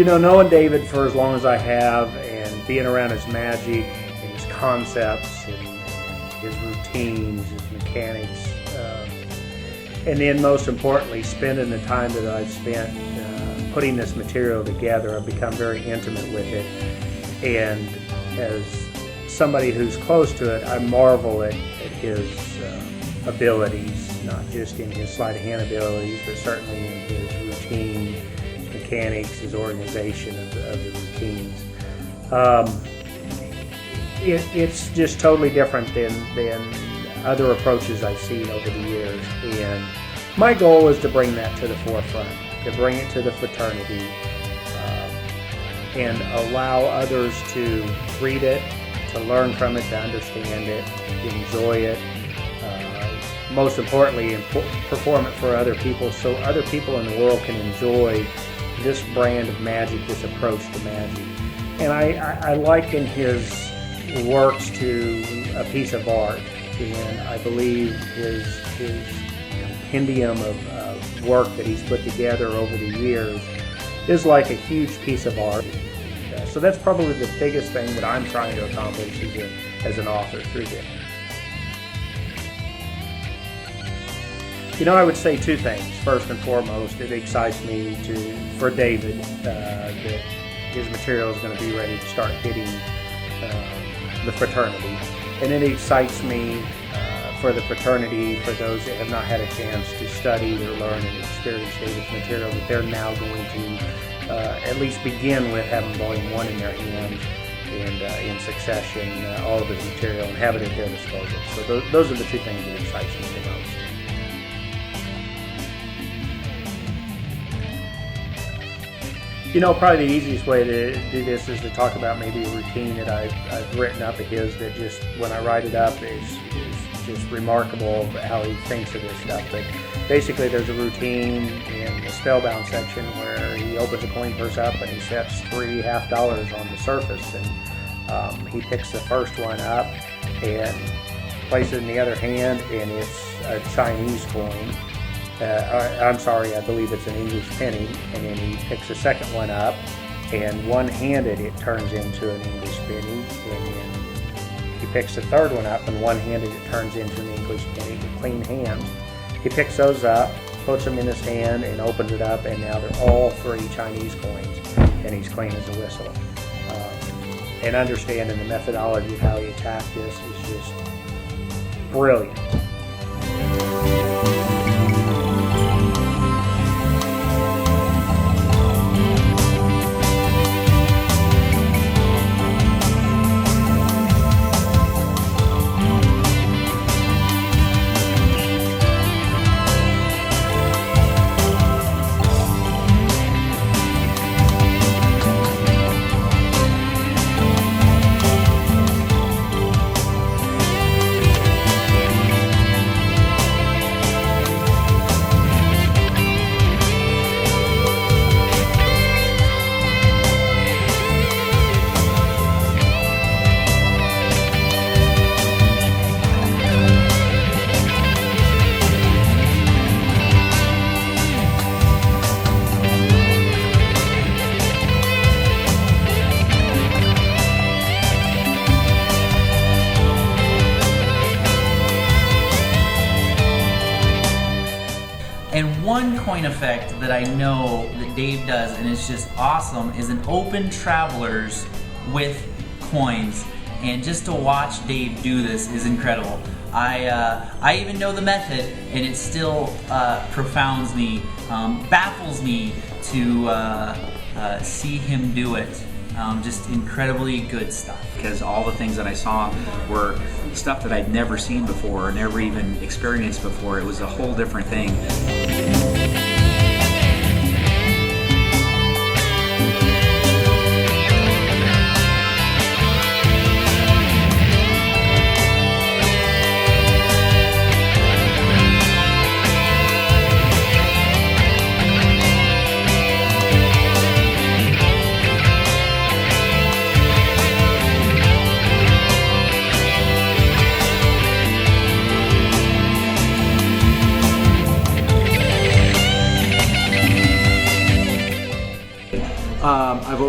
Knowing David for as long as I have and being around his magic and his concepts and his routines, his mechanics, and then most importantly, spending the time that I've spent putting this material together, I've become very intimate with it. And as somebody who's close to it, I marvel at his abilities, not just in his sleight of hand abilities, but certainly in his routine, his mechanics, his organization of the routines. It's just totally different than other approaches I've seen over the years. And my goal is to bring that to the forefront, to bring it to the fraternity, and allow others to read it, to learn from it, to understand it, enjoy it, most importantly, perform it for other people so other people in the world can enjoy this brand of magic, this approach to magic. And I liken his works to a piece of art, and I believe his compendium of work that he's put together over the years is like a huge piece of art. So that's probably the biggest thing that I'm trying to accomplish as an author through this. I would say two things. First and foremost, it excites me for David that his material is going to be ready to start hitting the fraternity. And it excites me for the fraternity, for those that have not had a chance to study or learn and experience David's material, that they're now going to at least begin with having Volume 1 in their hands and in succession all of his material and have it at their disposal. So those are the two things that excites me the most. Probably the easiest way to do this is to talk about maybe a routine that I've written up of his that just, when I write it up, is just remarkable how he thinks of this stuff. But basically there's a routine in the Spellbound section where he opens a coin purse up and he sets $3 half dollars on the surface, and he picks the first one up and places it in the other hand, and it's a Chinese coin. I believe it's an English penny, and then he picks the second one up, and one-handed it turns into an English penny, and then he picks the third one up, and one-handed it turns into an English penny with clean hands. He picks those up, puts them in his hand, and opens it up, and now they're all three Chinese coins, and he's clean as a whistle. And understanding the methodology of how he attacked this is just brilliant. And one coin effect that I know that Dave does, and it's just awesome, is an open travelers with coins. And just to watch Dave do this is incredible. I even know the method, and it still profounds me, baffles me to see him do it. Just incredibly good stuff. Because all the things that I saw were stuff that I'd never seen before, or never even experienced before. It was a whole different thing.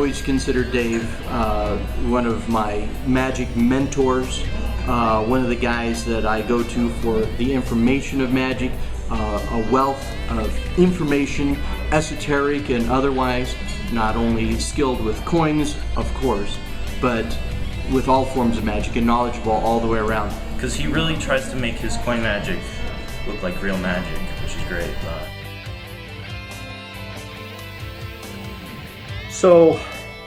always considered Dave one of my magic mentors, one of the guys that I go to for the information of magic, a wealth of information, esoteric and otherwise, not only skilled with coins, of course, but with all forms of magic and knowledgeable all the way around. Because he really tries to make his coin magic look like real magic, which is great. So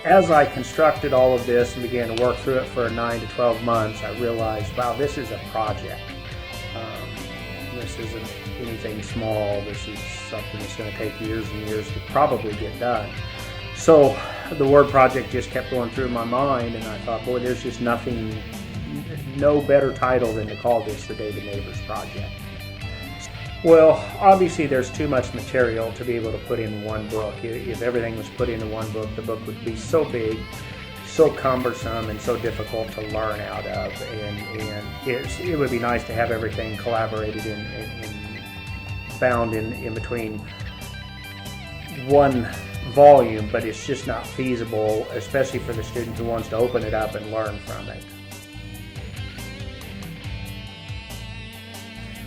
as I constructed all of this and began to work through it for 9 to 12 months, I realized, wow, this is a project. This isn't anything small. This is something that's going to take years and years to probably get done. So the word project just kept going through my mind, and I thought, boy, there's just no better title than to call this the David Neighbors Project. Well, obviously there's too much material to be able to put in one book. If everything was put into one book, the book would be so big, so cumbersome, and so difficult to learn out of. And it would be nice to have everything collaborated and bound in between one volume, but it's just not feasible, especially for the student who wants to open it up and learn from it.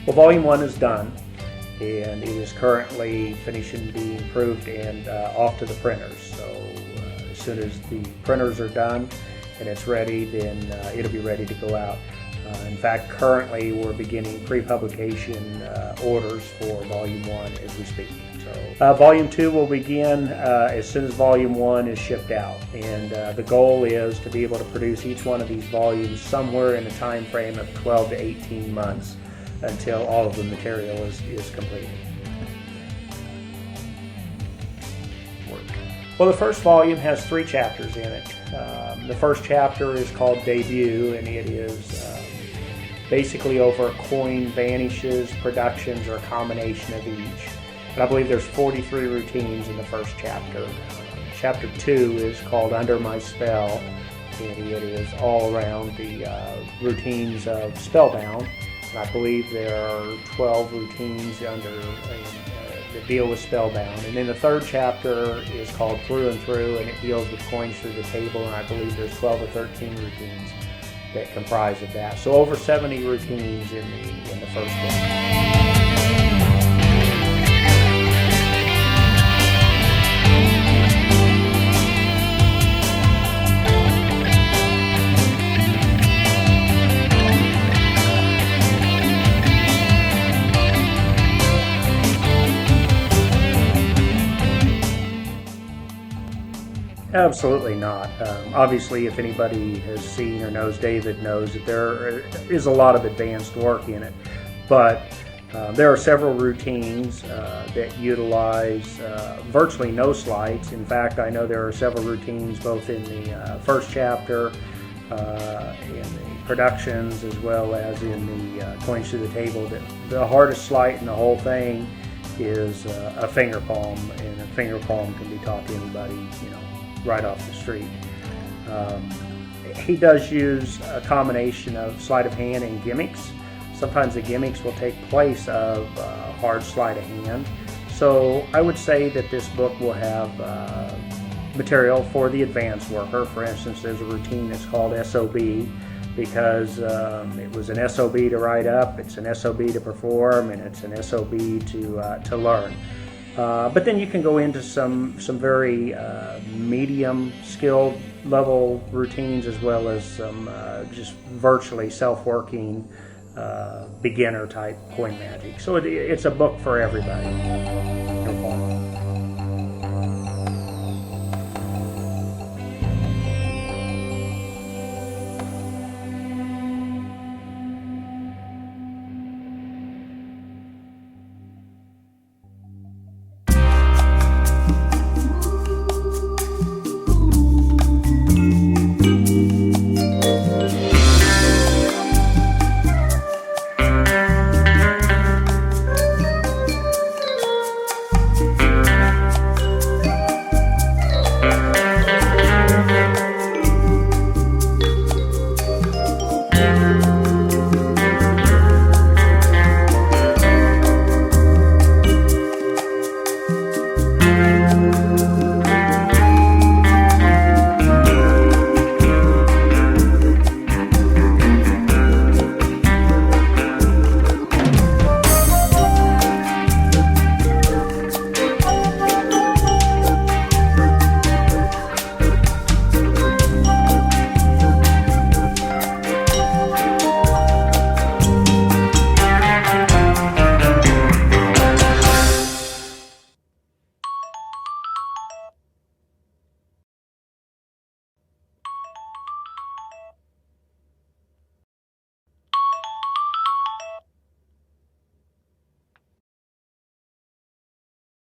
Well, volume 1 is done, and it is currently finishing being proofed and off to the printers. So as soon as the printers are done and it's ready, then it'll be ready to go out. In fact, currently we're beginning pre-publication orders for volume 1 as we speak. So volume 2 will begin as soon as volume 1 is shipped out, and the goal is to be able to produce each one of these volumes somewhere in a time frame of 12 to 18 months until all of the material is completed. Well, the first volume has 3 chapters in it. The first chapter is called Debut, and it is basically over a coin vanishes, productions, or a combination of each. And I believe there's 43 routines in the first chapter. Chapter 2 is called Under My Spell, and it is all around the routines of Spellbound. And I believe there are 12 routines that deal with Spellbound. And then the third chapter is called Through and Through, and it deals with coins through the table, and I believe there's 12 or 13 routines that comprise of that. So over 70 routines in the first book. Absolutely not. Obviously, if anybody has seen or knows David, knows that there is a lot of advanced work in it. But there are several routines that utilize virtually no sleights. In fact, I know there are several routines both in the first chapter, in the productions, as well as in the coins to the table. That the hardest sleight in the whole thing is a finger palm, and a finger palm can be taught to anybody, right off the street. He does use a combination of sleight of hand and gimmicks. Sometimes the gimmicks will take place of hard sleight of hand. So I would say that this book will have material for the advanced worker. For instance, there's a routine that's called SOB because it was an SOB to write up, it's an SOB to perform, and it's an SOB to learn. But then you can go into some very medium skilled level routines, as well as some just virtually self-working beginner type coin magic. So it's a book for everybody.